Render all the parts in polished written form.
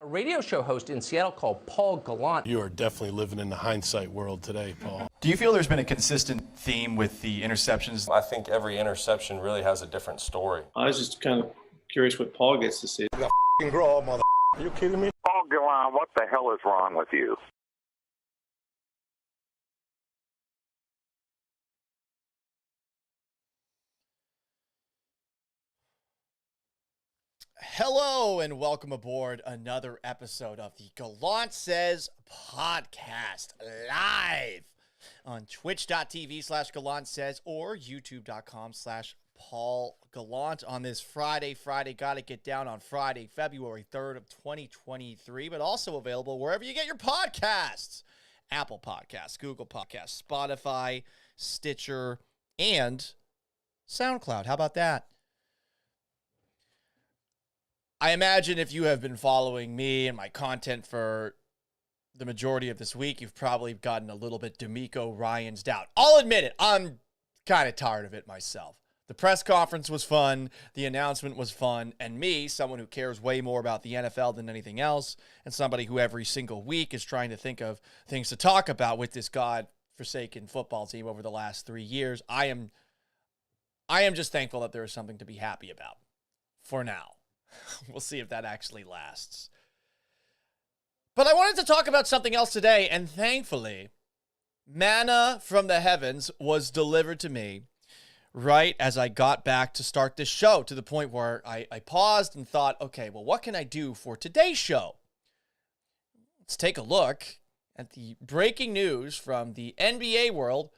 A radio show host in Seattle called Paul Gallant. You are definitely living in the hindsight world today, Paul. Do you feel there's been a consistent theme with the interceptions? I think every interception really has a different story. I was just kind of curious what Paul gets to see. You got grow up, mother. Are you kidding me? Paul Gallant, what the hell is wrong with you? Hello and welcome aboard another episode of the Gallant Says podcast live on twitch.tv/Gallant Says or youtube.com/Paul Gallant on this Friday. Got to get down on Friday, February 3rd of 2023, but also available wherever you get your podcasts. Apple Podcasts, Google Podcasts, Spotify, Stitcher, and SoundCloud. How about that? I imagine if you have been following me and my content for the majority of this week, you've probably gotten a little bit D'Amico Ryans down. I'll admit it, I'm kind of tired of it myself. The press conference was fun, the announcement was fun, and me, someone who cares way more about the NFL than anything else, and somebody who every single week is trying to think of things to talk about with this God-forsaken football team over the last 3 years, I am just thankful that there is something to be happy about for now. We'll see if that actually lasts. But I wanted to talk about something else today, and thankfully, manna from the heavens was delivered to me right as I got back to start this show, to the point where I paused and thought, okay, well, what can I do for today's show? Let's take a look at the breaking news from the NBA world,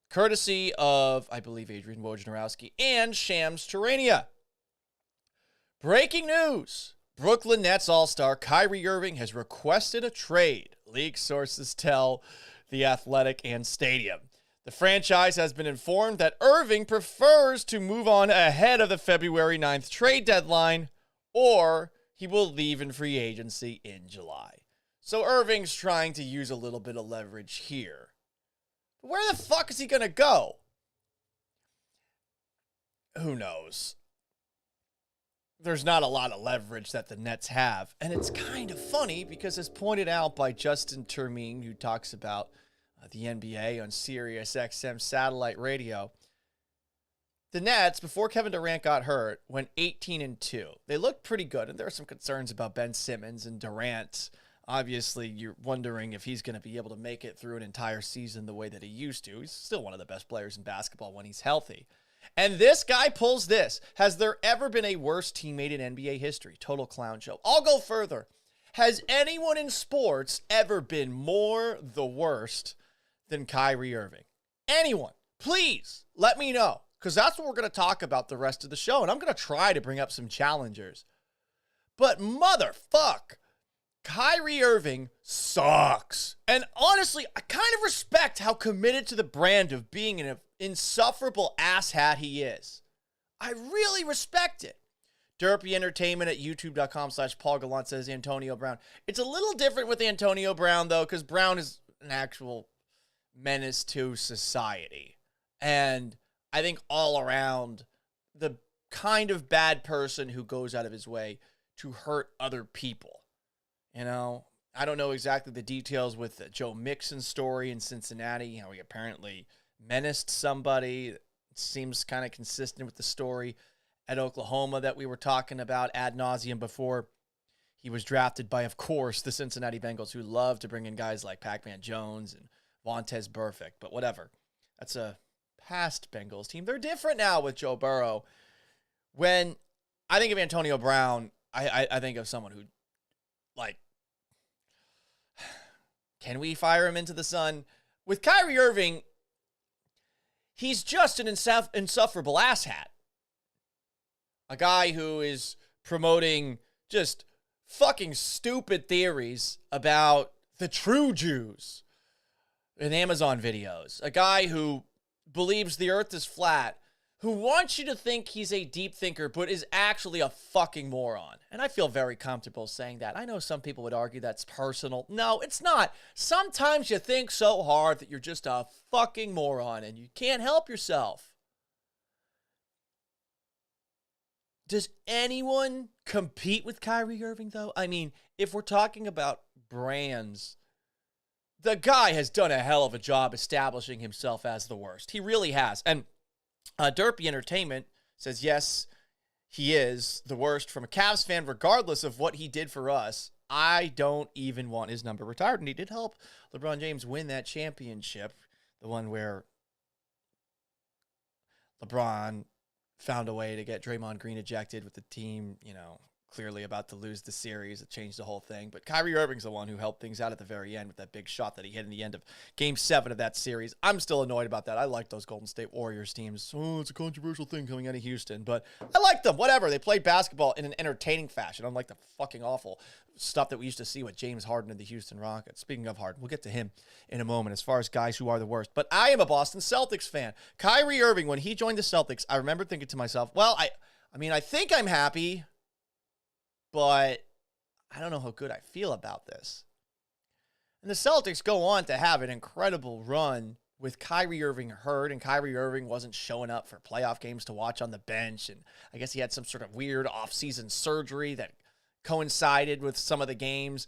courtesy of, I believe, Adrian Wojnarowski and Shams Charania. Breaking news. Brooklyn Nets All-Star Kyrie Irving has requested a trade, league sources tell The Athletic and Stadium. The franchise has been informed that Irving prefers to move on ahead of the February 9th trade deadline, or he will leave in free agency in July. So Irving's trying to use a little bit of leverage here. But where the fuck is he going to go? Who knows? There's not a lot of leverage that the Nets have. And it's kind of funny because, as pointed out by Justin Termine, who talks about the NBA on Sirius XM satellite radio, the Nets, before Kevin Durant got hurt, went 18-2. They looked pretty good, and there are some concerns about Ben Simmons and Durant. Obviously, you're wondering if he's going to be able to make it through an entire season the way that he used to. He's still one of the best players in basketball when he's healthy. And this guy pulls this. Has there ever been a worse teammate in NBA history? Total clown show. I'll go further. Has anyone in sports ever been more the worst than Kyrie Irving? Anyone? Please let me know, because that's what we're going to talk about the rest of the show. And I'm going to try to bring up some challengers. But motherfuck, Kyrie Irving sucks. And honestly, I kind of respect how committed to the brand of being an insufferable asshat he is. I really respect it. Derpy Entertainment at youtube.com/Paul Gallant says Antonio Brown. It's a little different with Antonio Brown, though, because Brown is an actual menace to society. And I think all around, the kind of bad person who goes out of his way to hurt other people. You know, I don't know exactly the details with the Joe Mixon's story in Cincinnati, how he apparently menaced somebody. It seems kind of consistent with the story at Oklahoma that we were talking about ad nauseum before. He was drafted by, of course, the Cincinnati Bengals, who love to bring in guys like Pac-Man Jones and Vontez Burfict, but whatever. That's a past Bengals team. They're different now with Joe Burrow. When I think of Antonio Brown, I think of someone who, like, can we fire him into the sun? With Kyrie Irving, he's just an insufferable asshat. A guy who is promoting just fucking stupid theories about the true Jews in Amazon videos. A guy who believes the earth is flat, who wants you to think he's a deep thinker, but is actually a fucking moron. And I feel very comfortable saying that. I know some people would argue that's personal. No, it's not. Sometimes you think so hard that you're just a fucking moron and you can't help yourself. Does anyone compete with Kyrie Irving, though? I mean, if we're talking about brands, the guy has done a hell of a job establishing himself as the worst. He really has. And Derpy Entertainment says, yes, he is the worst from a Cavs fan, regardless of what he did for us. I don't even want his number retired. And he did help LeBron James win that championship, the one where LeBron found a way to get Draymond Green ejected with the team, clearly about to lose the series. It changed the whole thing. But Kyrie Irving's the one who helped things out at the very end with that big shot that he hit in the end of Game 7 of that series. I'm still annoyed about that. I like those Golden State Warriors teams. Oh, it's a controversial thing coming out of Houston. But I like them. Whatever. They played basketball in an entertaining fashion, unlike the fucking awful stuff that we used to see with James Harden and the Houston Rockets. Speaking of Harden, we'll get to him in a moment as far as guys who are the worst. But I am a Boston Celtics fan. Kyrie Irving, when he joined the Celtics, I remember thinking to myself, well, I think I'm happy, but I don't know how good I feel about this. And the Celtics go on to have an incredible run with Kyrie Irving hurt, and Kyrie Irving wasn't showing up for playoff games to watch on the bench, and I guess he had some sort of weird off-season surgery that coincided with some of the games.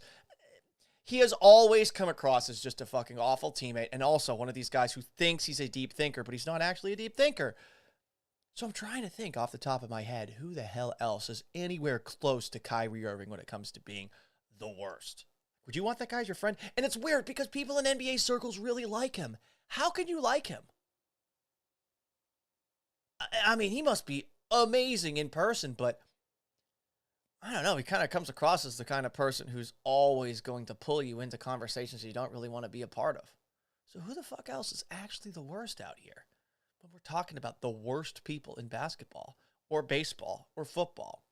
He has always come across as just a fucking awful teammate, and also one of these guys who thinks he's a deep thinker, but he's not actually a deep thinker. So I'm trying to think off the top of my head, who the hell else is anywhere close to Kyrie Irving when it comes to being the worst? Would you want that guy as your friend? And it's weird because people in NBA circles really like him. How can you like him? I mean, he must be amazing in person, but I don't know. He kind of comes across as the kind of person who's always going to pull you into conversations you don't really want to be a part of. So who the fuck else is actually the worst out here? But we're talking about the worst people in basketball or baseball or football.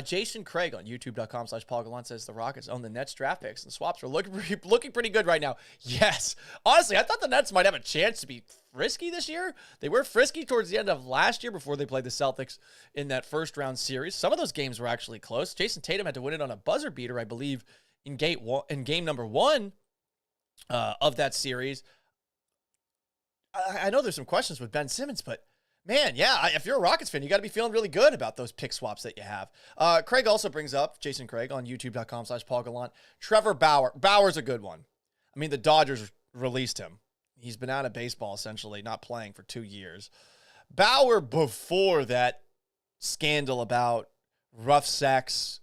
Jason Craig on youtube.com/Paul Gallant says the Rockets own the Nets draft picks and swaps are looking pretty good right now. Yes. Honestly, I thought the Nets might have a chance to be frisky this year. They were frisky towards the end of last year before they played the Celtics in that first round series. Some of those games were actually close. Jason Tatum had to win it on a buzzer beater, I believe, in game number 1 of that series. I know there's some questions with Ben Simmons, but man, yeah, if you're a Rockets fan, you got to be feeling really good about those pick swaps that you have. Craig also brings up, Jason Craig on youtube.com/Paul Gallant, Trevor Bauer. Bauer's a good one. I mean, the Dodgers released him. He's been out of baseball, essentially, not playing for 2 years. Bauer, before that scandal about rough sex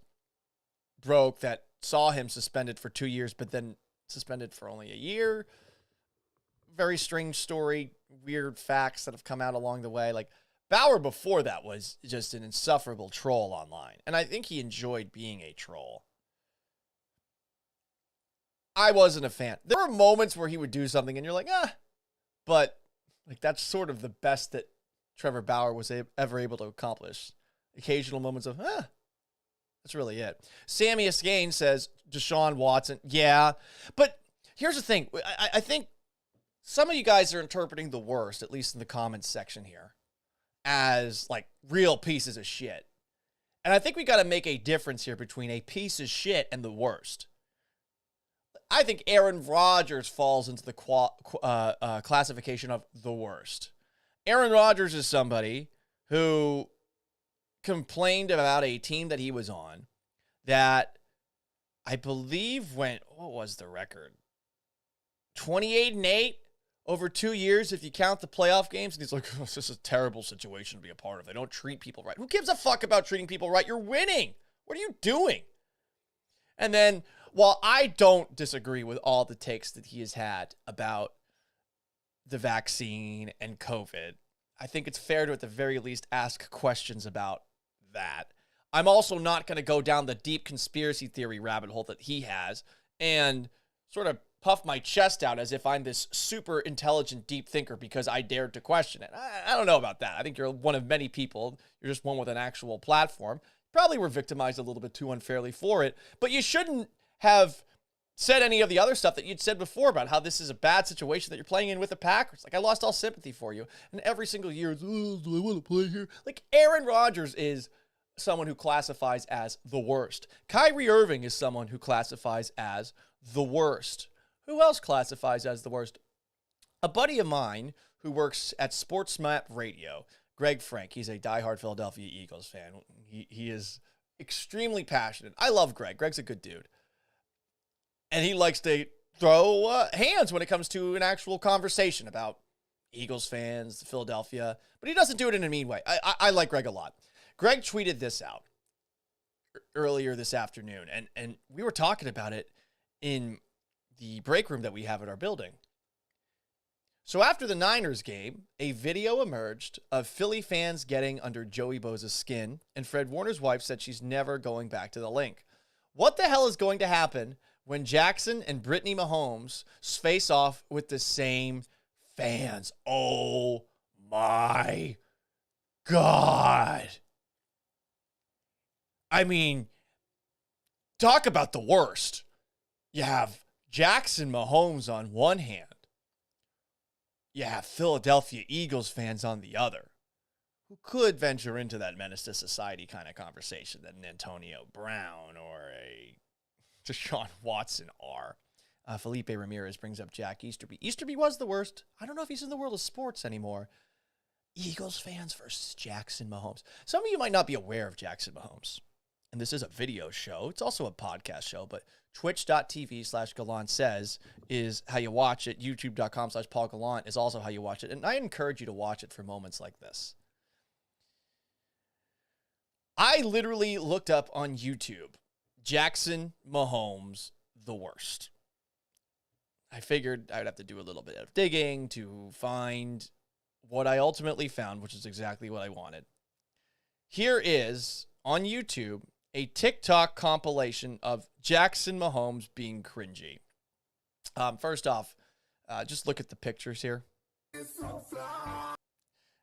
broke that saw him suspended for 2 years, but then suspended for only a year. Very strange story, weird facts that have come out along the way. Like, Bauer before that was just an insufferable troll online. And I think he enjoyed being a troll. I wasn't a fan. There were moments where he would do something and you're like, but like that's sort of the best that Trevor Bauer was ever able to accomplish. Occasional moments of, that's really it. Sammy Escain says, Deshaun Watson. Yeah, but here's the thing. I think some of you guys are interpreting the worst, at least in the comments section here, as like real pieces of shit. And I think we got to make a difference here between a piece of shit and the worst. I think Aaron Rodgers falls into the classification of the worst. Aaron Rodgers is somebody who complained about a team that he was on that I believe went, what was the record? 28-8 over 2 years if you count the playoff games. And he's like, this is a terrible situation to be a part of. They don't treat people right. Who gives a fuck about treating people right? You're winning. What are you doing? And then, while I don't disagree with all the takes that he has had about the vaccine and COVID, I think it's fair to, at the very least, ask questions about that. I'm also not going to go down the deep conspiracy theory rabbit hole that he has and sort of puff my chest out as if I'm this super intelligent deep thinker because I dared to question it. I don't know about that. I think you're one of many people. You're just one with an actual platform. Probably were victimized a little bit too unfairly for it, but you shouldn't have said any of the other stuff that you'd said before about how this is a bad situation that you're playing in with the Packers. Like, I lost all sympathy for you. And every single year, it's, do I want to play here? Like, Aaron Rodgers is someone who classifies as the worst. Kyrie Irving is someone who classifies as the worst. Who else classifies as the worst? A buddy of mine who works at SportsMap Radio Greg Frank. He's a diehard Philadelphia Eagles fan. He is extremely passionate. I love Greg. Greg's a good dude. And he likes to throw hands when it comes to an actual conversation about Eagles fans, Philadelphia. But he doesn't do it in a mean way. I like Greg a lot. Greg tweeted this out earlier this afternoon. And we were talking about it in the break room that we have at our building. So after the Niners game, a video emerged of Philly fans getting under Joey Bosa's skin, and Fred Warner's wife said she's never going back to the link. What the hell is going to happen when Jackson and Brittany Mahomes face off with the same fans? Oh my God. I mean, talk about the worst. You have Jackson Mahomes on one hand. You have Philadelphia Eagles fans on the other, who could venture into that menace to society kind of conversation that an Antonio Brown or a Deshaun Watson are. Felipe Ramirez brings up Jack Easterby. Easterby was the worst. I don't know if he's in the world of sports anymore. Eagles fans versus Jackson Mahomes. Some of you might not be aware of Jackson Mahomes. And this is a video show. It's also a podcast show, but twitch.tv/Gallant Says is how you watch it. YouTube.com/Paul Gallant is also how you watch it. And I encourage you to watch it for moments like this. I literally looked up on YouTube, Jackson Mahomes, the worst. I figured I would have to do a little bit of digging to find what I ultimately found, which is exactly what I wanted. Here is, on YouTube, a TikTok compilation of Jackson Mahomes being cringy. First off, just look at the pictures here.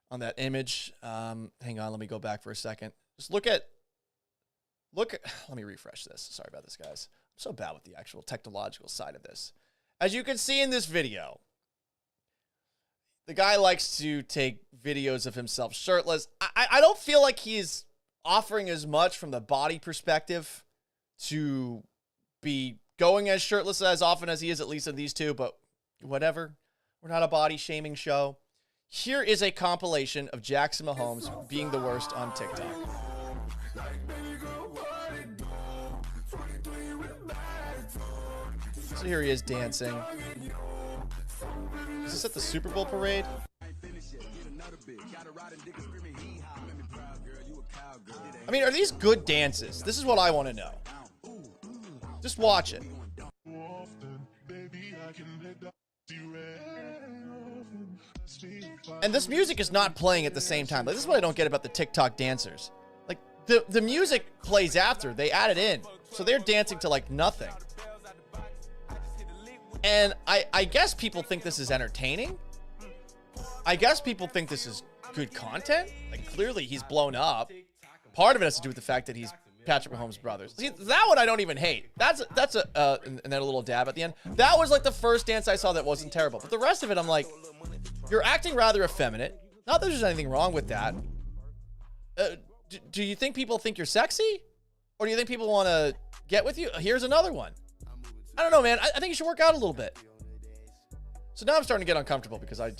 On that image, hang on, let me go back for a second. Just look at, let me refresh this. Sorry about this, guys. I'm so bad with the actual technological side of this. As you can see in this video, the guy likes to take videos of himself shirtless. I don't feel like he's offering as much from the body perspective to be going as shirtless as often as he is, at least in these two, but whatever. We're not a body shaming show. Here is a compilation of Jackson Mahomes being the worst on TikTok. So here he is dancing. Is this at the Super Bowl parade? I mean, are these good dances? This is what I want to know. Just watch it. And this music is not playing at the same time. Like, this is what I don't get about the TikTok dancers. Like, the music plays after. They add it in. So they're dancing to, like, nothing. And I guess people think this is entertaining. I guess people think this is good content. Like, clearly he's blown up. Part of it has to do with the fact that he's Patrick Mahomes' brother. See, that one I don't even hate. That's and then a little dab at the end. That was like the first dance I saw that wasn't terrible. But the rest of it, I'm like, you're acting rather effeminate. Not that there's anything wrong with that. Do you think people think you're sexy? Or do you think people want to get with you? Here's another one. I don't know, man. I think you should work out a little bit. So now I'm starting to get uncomfortable because I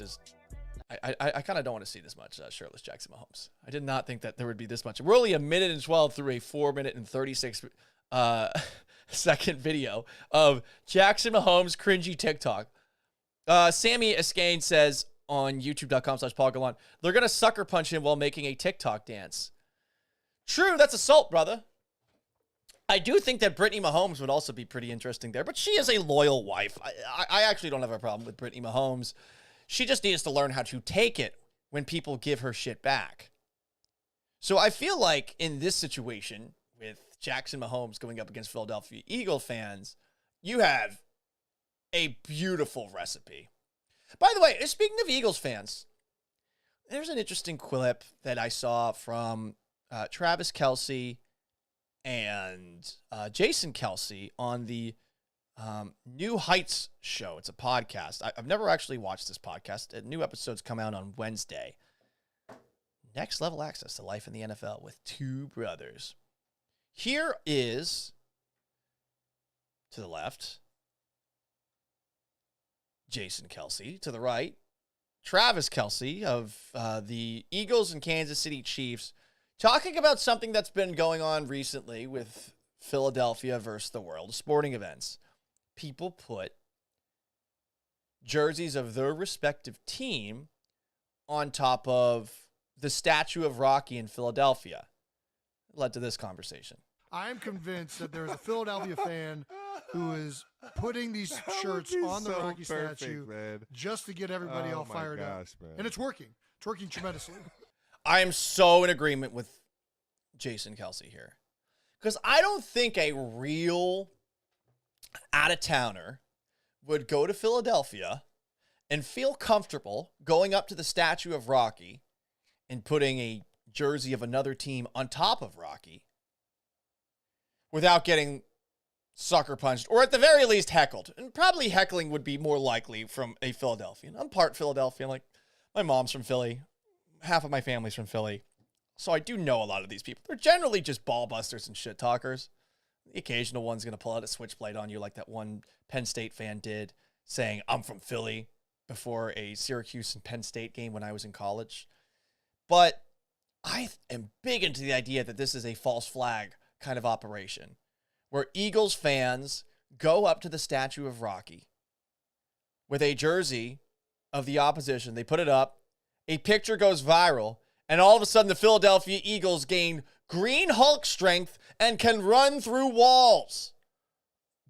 kind of don't want to see this much shirtless Jackson Mahomes. I did not think that there would be this much. We're only a minute and 12 through a 4-minute and 36 second video of Jackson Mahomes cringy TikTok. Sammy Escain says on youtube.com/Paul Gallant, they're going to sucker punch him while making a TikTok dance. True, that's assault, brother. I do think that Brittany Mahomes would also be pretty interesting there, but she is a loyal wife. I actually don't have a problem with Brittany Mahomes. She just needs to learn how to take it when people give her shit back. So I feel like in this situation with Jackson Mahomes going up against Philadelphia Eagle fans, you have a beautiful recipe. By the way, speaking of Eagles fans, there's an interesting clip that I saw from Travis Kelce and Jason Kelce on the New Heights show. It's a podcast. I've never actually watched this podcast. New episodes come out on Wednesday. Next level access to life in the NFL with two brothers. Here is, to the left, Jason Kelce. To the right, Travis Kelce of the Eagles and Kansas City Chiefs talking about something that's been going on recently with Philadelphia versus the world, sporting events. People put jerseys of their respective team on top of the statue of Rocky in Philadelphia. It led to this conversation. I am convinced that there is a Philadelphia fan who is putting these shirts on the Rocky statue just to get everybody all fired up. Man. And it's working. It's working tremendously. I am so in agreement with Jason Kelce here. Because I don't think a real out-of-towner would go to Philadelphia and feel comfortable going up to the statue of Rocky and putting a jersey of another team on top of Rocky without getting sucker punched, or at the very least heckled. And probably heckling would be more likely from a Philadelphian. I'm part Philadelphian. Like, my mom's from Philly. Half of my family's from Philly. So I do know a lot of these people. They're generally just ball busters and shit talkers. The occasional one's going to pull out a switchblade on you like that one Penn State fan did, saying, I'm from Philly, before a Syracuse and Penn State game when I was in college. But I am big into the idea that this is a false flag kind of operation, where Eagles fans go up to the statue of Rocky with a jersey of the opposition. They put it up. A picture goes viral. And all of a sudden, the Philadelphia Eagles gain green Hulk strength and can run through walls.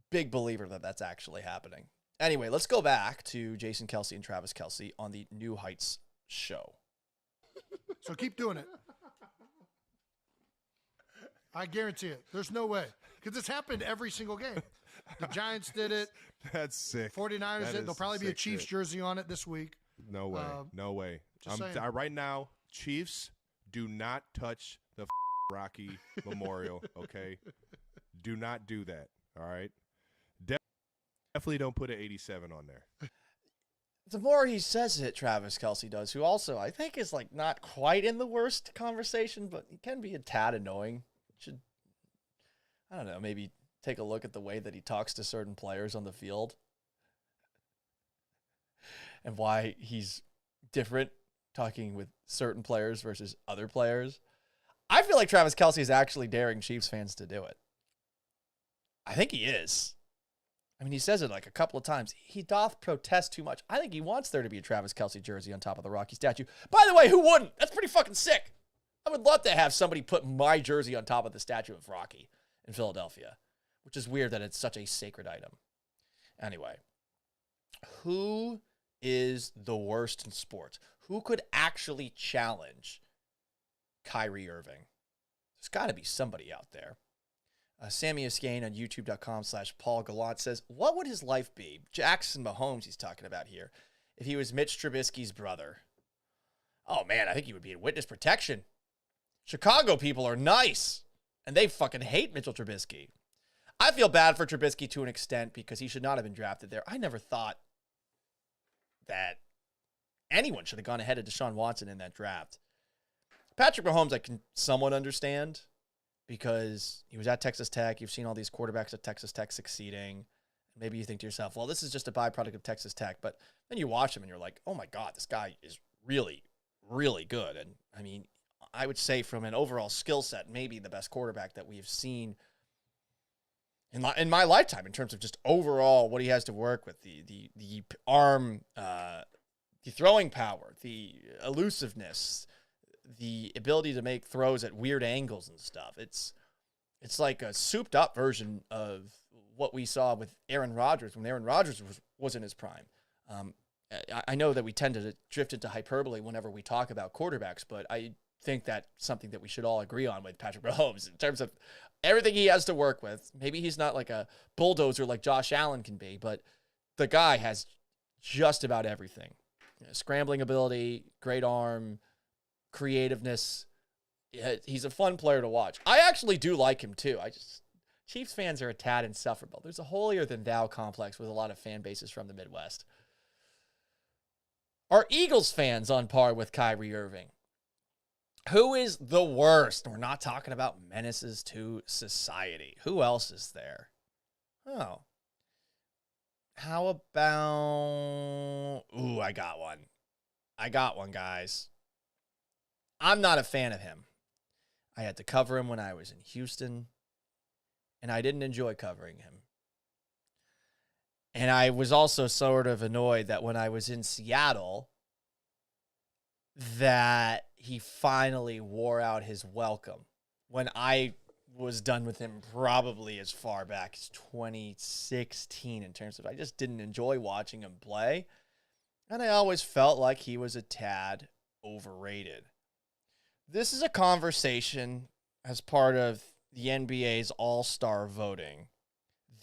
Big believer that that's actually happening. Anyway, let's go back to Jason Kelce and Travis Kelce on the New Heights show. So keep doing it. I guarantee it. There's no way. Because it's happened every single game. The Giants did it. That's sick. 49ers did it. There'll probably be a Chiefs jersey on it this week. No way. No way. Just right now, Chiefs, do not touch the Rocky Memorial, okay? Do not do that, all right? Definitely don't put an 87 on there. The more he says it, Travis Kelce does, who also I think is like not quite in the worst conversation, but he can be a tad annoying. Should, I don't know, maybe take a look at the way that he talks to certain players on the field and why he's different talking with certain players versus other players. I feel like Travis Kelce is actually daring Chiefs fans to do it. I think he is. I mean, he says it like a couple of times. He doth protest too much. I think he wants there to be a Travis Kelce jersey on top of the Rocky statue. By the way, who wouldn't? That's pretty fucking sick. I would love to have somebody put my jersey on top of the statue of Rocky in Philadelphia, which is weird that it's such a sacred item. Anyway, who is the worst in sports? Who could actually challenge Kyrie Irving? There's got to be somebody out there. Sammy Escain on youtube.com/Paul Gallant says, what would his life be? Jackson Mahomes he's talking about here. If he was Mitch Trubisky's brother. Oh, man, I think he would be in witness protection. Chicago people are nice, and they fucking hate Mitchell Trubisky. I feel bad for Trubisky to an extent because he should not have been drafted there. I never thought that anyone should have gone ahead of Deshaun Watson in that draft. Patrick Mahomes I can somewhat understand because he was at Texas Tech. You've seen all these quarterbacks at Texas Tech succeeding. Maybe you think to yourself, well, this is just a byproduct of Texas Tech. But then you watch him and you're like, oh, my God, this guy is really, really good. And, I mean, I would say from an overall skill set, maybe the best quarterback that we've seen in my lifetime in terms of just overall what he has to work with, the arm, the throwing power, the elusiveness, the ability to make throws at weird angles and stuff. It's like a souped up version of what we saw with Aaron Rodgers when Aaron Rodgers was in his prime. I know that we tend to drift into hyperbole whenever we talk about quarterbacks, but I think that's something that we should all agree on with Patrick Mahomes in terms of everything he has to work with. Maybe he's not like a bulldozer like Josh Allen can be, but the guy has just about everything. Scrambling ability, great arm, creativeness. He's a fun player to watch. I actually do like him too. Chiefs fans are a tad insufferable. There's a holier-than-thou complex with a lot of fan bases from the Midwest. Are Eagles fans on par with Kyrie Irving? Who is the worst? We're not talking about menaces to society. Who else is there? Oh. How about... Ooh, I got one. I got one, guys. I'm not a fan of him. I had to cover him when I was in Houston, and I didn't enjoy covering him. And I was also sort of annoyed that when I was in Seattle, that he finally wore out his welcome. When I was done with him probably as far back as 2016 in terms of I just didn't enjoy watching him play. And I always felt like he was a tad overrated. This is a conversation as part of the NBA's All-Star voting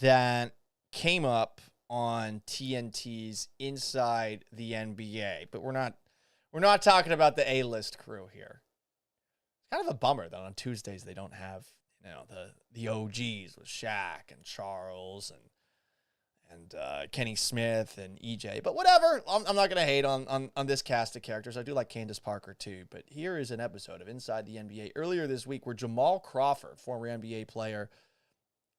that came up on TNT's Inside the NBA, but we're not talking about the A-list crew here. It's kind of a bummer that on Tuesdays they don't have, the OGs with Shaq and Charles and Kenny Smith and EJ. But whatever, I'm not going to hate on this cast of characters. I do like Candace Parker too. But here is an episode of Inside the NBA earlier this week where Jamal Crawford, former NBA player,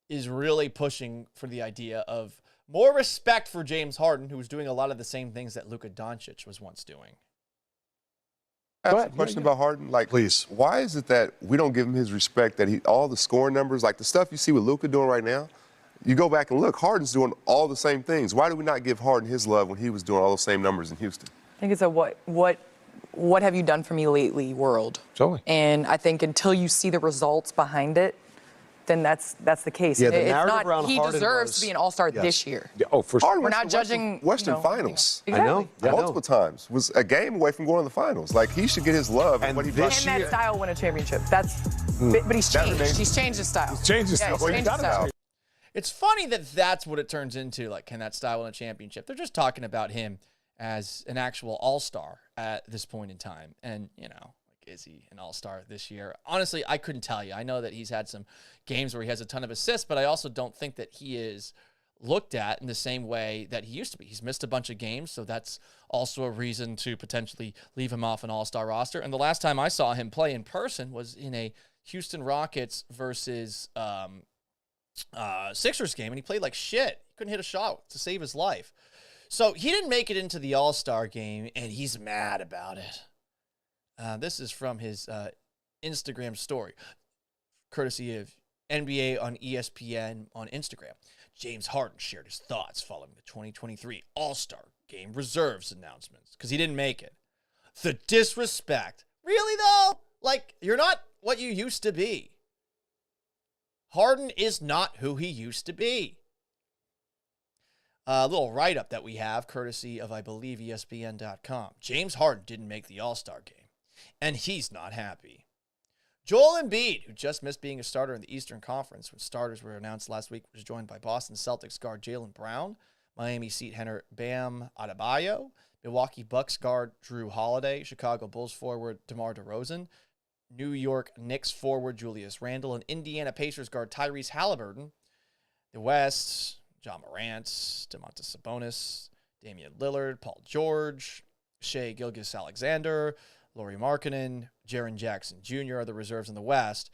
is really pushing for the idea of more respect for James Harden, who was doing a lot of the same things that Luka Doncic was once doing. I have a question about Harden. Please. Why is it that we don't give him his respect that all the scoring numbers, like the stuff you see with Luka doing right now, you go back and look, Harden's doing all the same things. Why do we not give Harden his love when he was doing all those same numbers in Houston? I think it's a what have you done for me lately world. Totally. And I think until you see the results behind it, then that's the case. Yeah, the it's narrative not, around he Harden deserves was- to be an all-star Yes. this year. Yeah, oh, for sure. Harden We're went not to judging Western Finals. Exactly. I know. Multiple times. Was a game away from going to the finals. Like, he should get his love and what he does. Can that style win a championship? But he's changed. He's changed his style. He's changed his style. He's Well, you changed got his him style. out. It's funny that that's what it turns into. Like, can that style win a championship? They're just talking about him as an actual all-star at this point in time. And, is he an all-star this year? Honestly, I couldn't tell you. I know that he's had some games where he has a ton of assists, but I also don't think that he is looked at in the same way that he used to be. He's missed a bunch of games, so that's also a reason to potentially leave him off an all-star roster. And the last time I saw him play in person was in a Houston Rockets versus Sixers game, and he played like shit. He couldn't hit a shot to save his life. So he didn't make it into the all-star game, and he's mad about it. This is from his Instagram story, courtesy of NBA on ESPN on Instagram. James Harden shared his thoughts following the 2023 All-Star Game reserves announcements because he didn't make it. The disrespect. Really, though? Like, you're not what you used to be. Harden is not who he used to be. A little write-up that we have, courtesy of, I believe, ESPN.com. James Harden didn't make the All-Star Game, and he's not happy. Joel Embiid, who just missed being a starter in the Eastern Conference when starters were announced last week, was joined by Boston Celtics guard Jaylen Brown, Miami Heat center Bam Adebayo, Milwaukee Bucks guard Drew Holiday, Chicago Bulls forward DeMar DeRozan, New York Knicks forward Julius Randle, and Indiana Pacers guard Tyrese Halliburton. The West, John Morant, Domantas Sabonis, Damian Lillard, Paul George, Shai Gilgeous-Alexander, Lauri Markkanen, Jaren Jackson Jr. are the reserves in the West.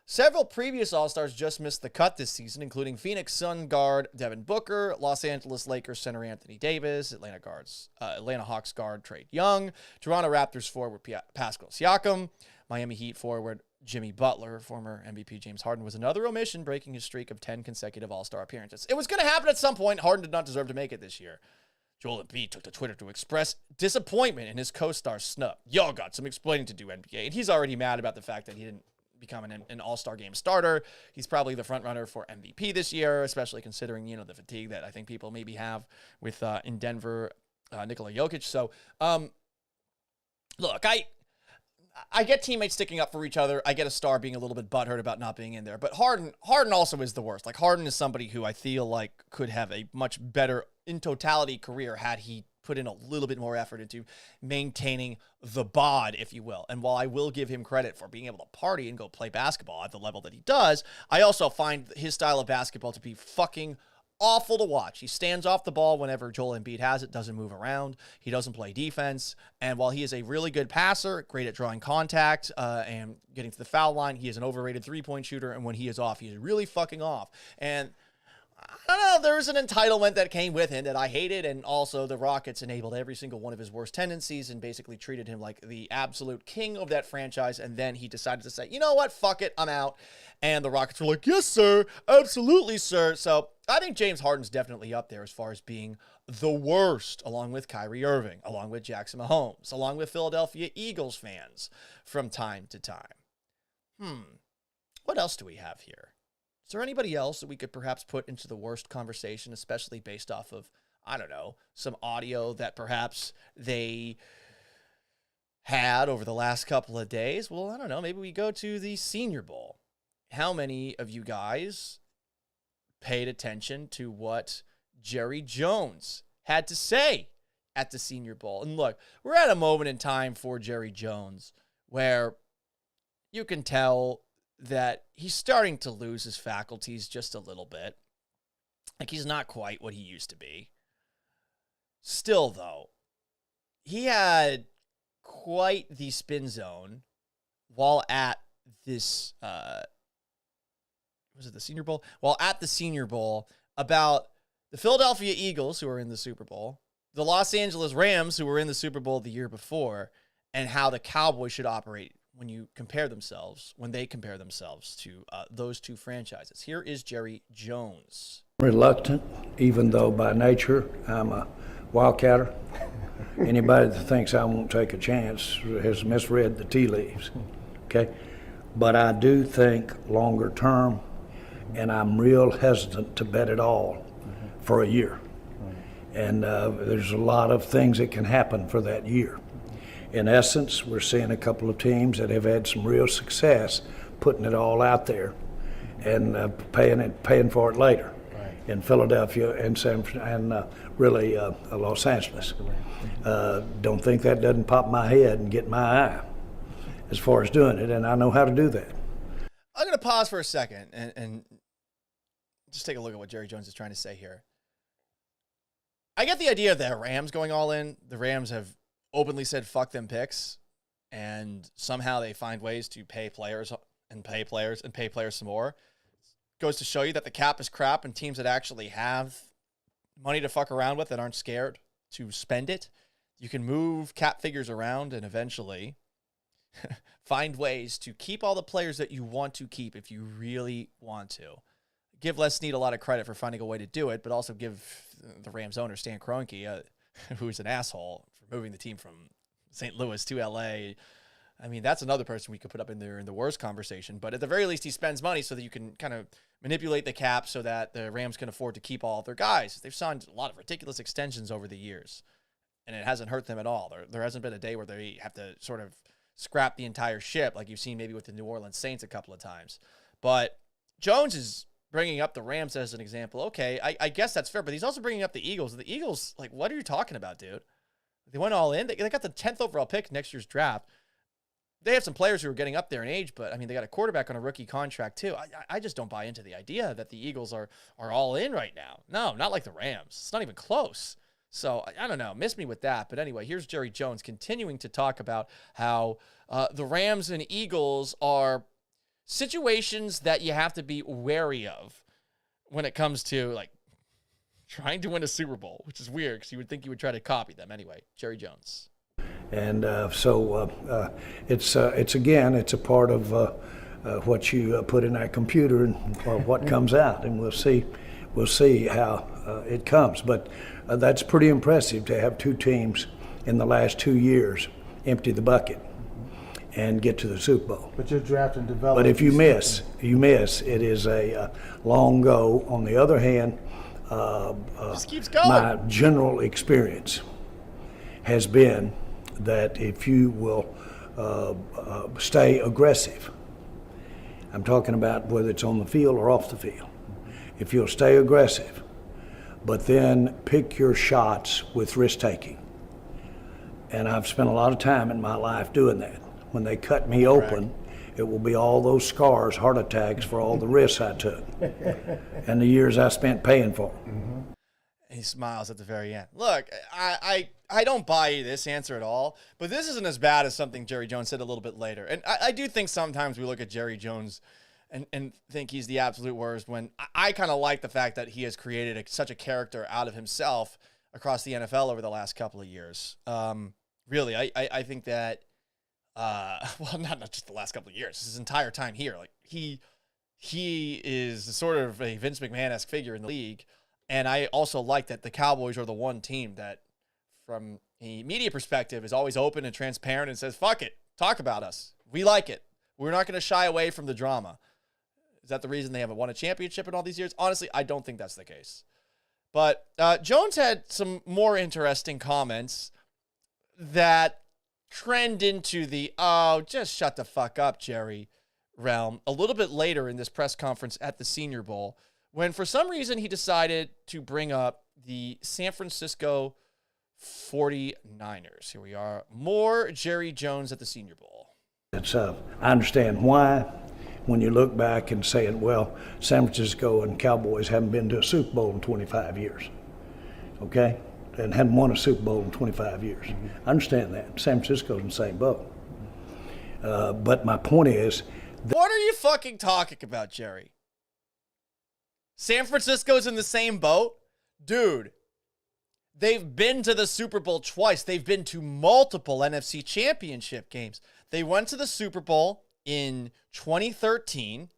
Several previous All-Stars just missed the cut this season, including Phoenix Sun guard Devin Booker, Los Angeles Lakers center Anthony Davis, Atlanta Hawks guard Trae Young, Toronto Raptors forward Pascal Siakam, Miami Heat forward Jimmy Butler. Former MVP James Harden was another omission, breaking his streak of 10 consecutive All-Star appearances. It was going to happen at some point. Harden did not deserve to make it this year. Joel Embiid took to Twitter to express disappointment in his co-star snub. Y'all got some explaining to do, NBA. And he's already mad about the fact that he didn't become an All-Star Game starter. He's probably the front runner for MVP this year, especially considering, the fatigue that I think people maybe have with in Denver, Nikola Jokic. So, look, I get teammates sticking up for each other. I get a star being a little bit butthurt about not being in there. But Harden also is the worst. Like, Harden is somebody who I feel like could have a much better in totality career had he put in a little bit more effort into maintaining the bod, if you will. And while I will give him credit for being able to party and go play basketball at the level that he does, I also find his style of basketball to be fucking awful to watch. He stands off the ball whenever Joel Embiid has it, doesn't move around. He doesn't play defense. And while he is a really good passer, great at drawing contact and getting to the foul line, he is an overrated three-point shooter. And when he is off, he is really fucking off. And I don't know, there was an entitlement that came with him that I hated, and also the Rockets enabled every single one of his worst tendencies and basically treated him like the absolute king of that franchise, and then he decided to say, you know what, fuck it, I'm out. And the Rockets were like, yes, sir, absolutely, sir. So I think James Harden's definitely up there as far as being the worst, along with Kyrie Irving, along with Jackson Mahomes, along with Philadelphia Eagles fans from time to time. What else do we have here? Is there anybody else that we could perhaps put into the worst conversation, especially based off of, I don't know, some audio that perhaps they had over the last couple of days? Well, I don't know. Maybe we go to the Senior Bowl. How many of you guys paid attention to what Jerry Jones had to say at the Senior Bowl? And look, we're at a moment in time for Jerry Jones where you can tell that he's starting to lose his faculties just a little bit. Like, he's not quite what he used to be. Still, though, he had quite the spin zone while at this, was it the Senior Bowl? While at the Senior Bowl about the Philadelphia Eagles, who are in the Super Bowl, the Los Angeles Rams, who were in the Super Bowl the year before, and how the Cowboys should operate when they compare themselves to those two franchises. Here is Jerry Jones. Reluctant, even though by nature I'm a wildcatter. Anybody that thinks I won't take a chance has misread the tea leaves, okay? But I do think longer term, and I'm real hesitant to bet it all for a year. And there's a lot of things that can happen for that year. In essence, we're seeing a couple of teams that have had some real success putting it all out there and paying for it later in Philadelphia and really Los Angeles. Don't think that doesn't pop my head and get my eye as far as doing it, and I know how to do that. I'm going to pause for a second and just take a look at what Jerry Jones is trying to say here. I get the idea of the Rams going all in. The Rams have openly said fuck them picks, and somehow they find ways to pay players and pay players and pay players some more. Goes to show you that the cap is crap, and teams that actually have money to fuck around with that aren't scared to spend it, you can move cap figures around and eventually find ways to keep all the players that you want to keep if you really want to. Give Les Snead a lot of credit for finding a way to do it, but also give the Rams owner, Stan Kroenke, who's an asshole, for moving the team from St. Louis to L.A. I mean, that's another person we could put up in there in the worst conversation. But at the very least, he spends money so that you can kind of manipulate the cap so that the Rams can afford to keep all of their guys. They've signed a lot of ridiculous extensions over the years, and it hasn't hurt them at all. There hasn't been a day where they have to sort of scrap the entire ship like you've seen maybe with the New Orleans Saints a couple of times. But Jones is bringing up the Rams as an example. Okay, I guess that's fair, but he's also bringing up the Eagles. The Eagles, like, what are you talking about, dude? They went all in. They got the 10th overall pick next year's draft. They have some players who are getting up there in age, but, I mean, they got a quarterback on a rookie contract, too. I just don't buy into the idea that the Eagles are all in right now. No, not like the Rams. It's not even close. So, I don't know. Miss me with that. But anyway, here's Jerry Jones continuing to talk about how the Rams and Eagles are situations that you have to be wary of when it comes to, like, trying to win a Super Bowl, which is weird because you would think you would try to copy them. Anyway, Jerry Jones. And so it's a part of what you put in that computer and what comes out, and we'll see how it comes. But that's pretty impressive to have two teams in the last 2 years empty the bucket and get to the Super Bowl. But you're drafting development. But if you miss. It is a long go. On the other hand, just keeps going. My general experience has been that if you will stay aggressive, I'm talking about whether it's on the field or off the field, if you'll stay aggressive, but then pick your shots with risk-taking. And I've spent a lot of time in my life doing that. When they cut me open, it will be all those scars, heart attacks for all the risks I took and the years I spent paying for them. Mm-hmm. He smiles at the very end. Look, I don't buy this answer at all, but this isn't as bad as something Jerry Jones said a little bit later. And I do think sometimes we look at Jerry Jones and think he's the absolute worst, when I kind of like the fact that he has created such a character out of himself across the NFL over the last couple of years. Really, I think that, well, not just the last couple of years, his entire time here, like he is sort of a Vince McMahon-esque figure in the league. And I also like that the Cowboys are the one team that, from a media perspective, is always open and transparent and says, fuck it, talk about us. We like it. We're not going to shy away from the drama. Is that the reason they haven't won a championship in all these years? Honestly, I don't think that's the case. But Jones had some more interesting comments that trend into the, oh, just shut the fuck up, Jerry, realm a little bit later in this press conference at the Senior Bowl, when for some reason he decided to bring up the San Francisco 49ers. Here we are. More Jerry Jones at the Senior Bowl. I understand why, when you look back and saying, well, San Francisco and Cowboys haven't been to a Super Bowl in 25 years, okay? And hadn't won a Super Bowl in 25 years. I understand that. San Francisco's in the same boat. But my point is... What are you fucking talking about, Jerry? San Francisco's in the same boat? Dude, they've been to the Super Bowl twice. They've been to multiple NFC championship games. They went to the Super Bowl in 2013.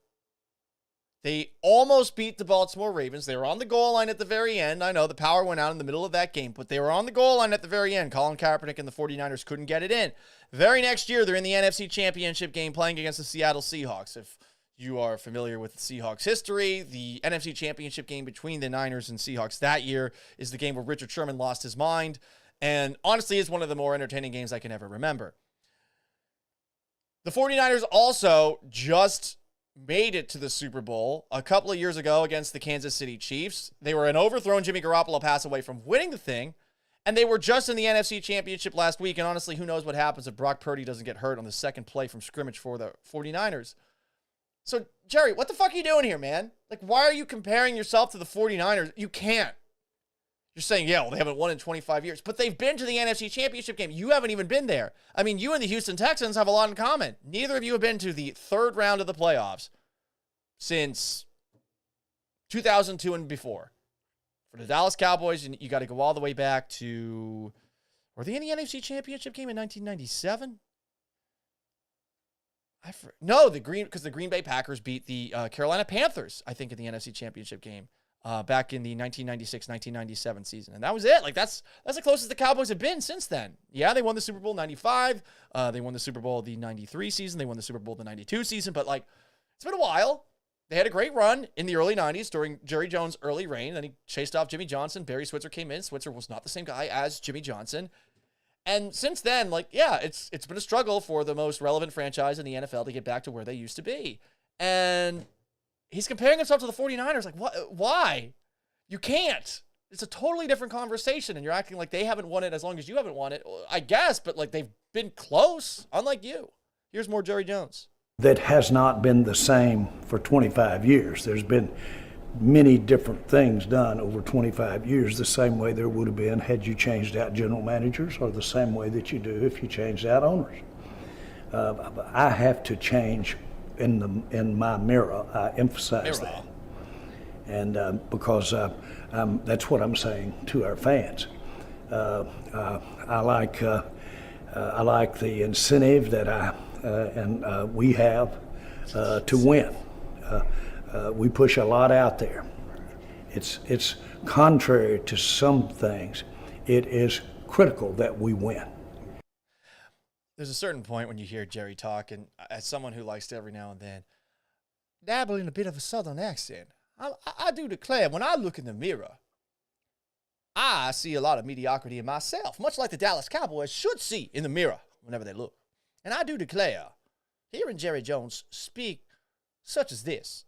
They almost beat the Baltimore Ravens. They were on the goal line at the very end. I know the power went out in the middle of that game, but they were on the goal line at the very end. Colin Kaepernick and the 49ers couldn't get it in. Very next year, they're in the NFC Championship game playing against the Seattle Seahawks. If you are familiar with the Seahawks history, the NFC Championship game between the Niners and Seahawks that year is the game where Richard Sherman lost his mind, and honestly is one of the more entertaining games I can ever remember. The 49ers also just made it to the Super Bowl a couple of years ago against the Kansas City Chiefs. They were an overthrown Jimmy Garoppolo pass away from winning the thing, and they were just in the NFC Championship last week, and honestly, who knows what happens if Brock Purdy doesn't get hurt on the second play from scrimmage for the 49ers. So, Jerry, what the fuck are you doing here, man? Like, why are you comparing yourself to the 49ers? You can't. You're saying, yeah, well, they haven't won in 25 years, but they've been to the NFC Championship game. You haven't even been there. I mean, you and the Houston Texans have a lot in common. Neither of you have been to the third round of the playoffs since 2002 and before. For the Dallas Cowboys, you got to go all the way back to, were they in the NFC Championship game in 1997? No, because the Green Bay Packers beat the Carolina Panthers, I think, in the NFC Championship game back in the 1996-1997 season. And that was it. Like, that's the closest the Cowboys have been since then. Yeah, they won the Super Bowl 95. They won the Super Bowl the 93 season. They won the Super Bowl the 92 season. But, like, it's been a while. They had a great run in the early 90s during Jerry Jones' early reign. Then he chased off Jimmy Johnson. Barry Switzer came in. Switzer was not the same guy as Jimmy Johnson. And since then, like, yeah, it's been a struggle for the most relevant franchise in the NFL to get back to where they used to be. And he's comparing himself to the 49ers. Like, what? Why? You can't. It's a totally different conversation, and you're acting like they haven't won it as long as you haven't won it. I guess, but, like, they've been close, unlike you. Here's more Jerry Jones. That has not been the same for 25 years. There's been many different things done over 25 years, the same way there would have been had you changed out general managers, or the same way that you do if you changed out owners. I have to change in my mirror. I emphasize that, and because that's what I'm saying to our fans. I like the incentive that we have to win. We push a lot out there. It's contrary to some things. It is critical that we win. There's a certain point when you hear Jerry talk, and as someone who likes to every now and then dabble in a bit of a southern accent, I do declare, when I look in the mirror, I see a lot of mediocrity in myself, much like the Dallas Cowboys should see in the mirror whenever they look. And I do declare, hearing Jerry Jones speak such as this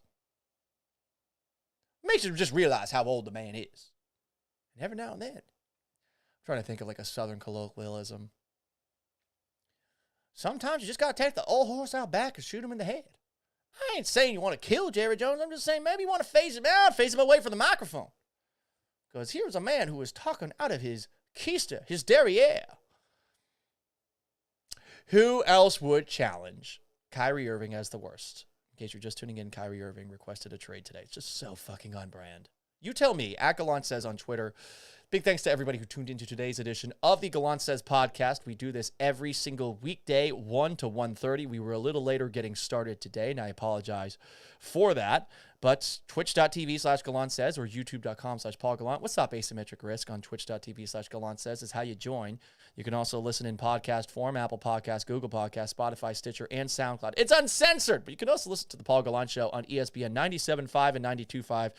makes you just realize how old the man is. And every now and then, I'm trying to think of like a southern colloquialism. Sometimes you just got to take the old horse out back and shoot him in the head. I ain't saying you want to kill Jerry Jones. I'm just saying maybe you want to phase him out, phase him away from the microphone. Because here's a man who is talking out of his keister, his derriere. Who else would challenge Kyrie Irving as the worst? case you're just tuning in, Kyrie Irving requested a trade today. It's just so fucking on brand. You tell me. @Gallant Says on Twitter. Big thanks to everybody who tuned into today's edition of the Gallant Says podcast. We do this every single weekday, 1 to 1:30. We were a little later getting started today, and I apologize for that. But twitch.tv/Gallant Says or youtube.com/Paul Gallant. What's up, Asymmetric Risk on twitch.tv/Gallant Says is how you join. You can also listen in podcast form, Apple Podcasts, Google Podcasts, Spotify, Stitcher, and SoundCloud. It's uncensored, but you can also listen to the Paul Gallant Show on ESPN 97.5 and 92.5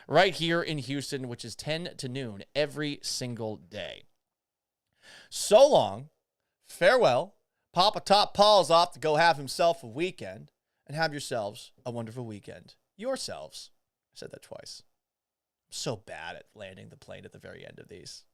right here in Houston, which is 10 to noon every single day. So long, farewell. Papa Top Paul's off to go have himself a weekend, and have yourselves a wonderful weekend. Yourselves. I said that twice. I'm so bad at landing the plane at the very end of these.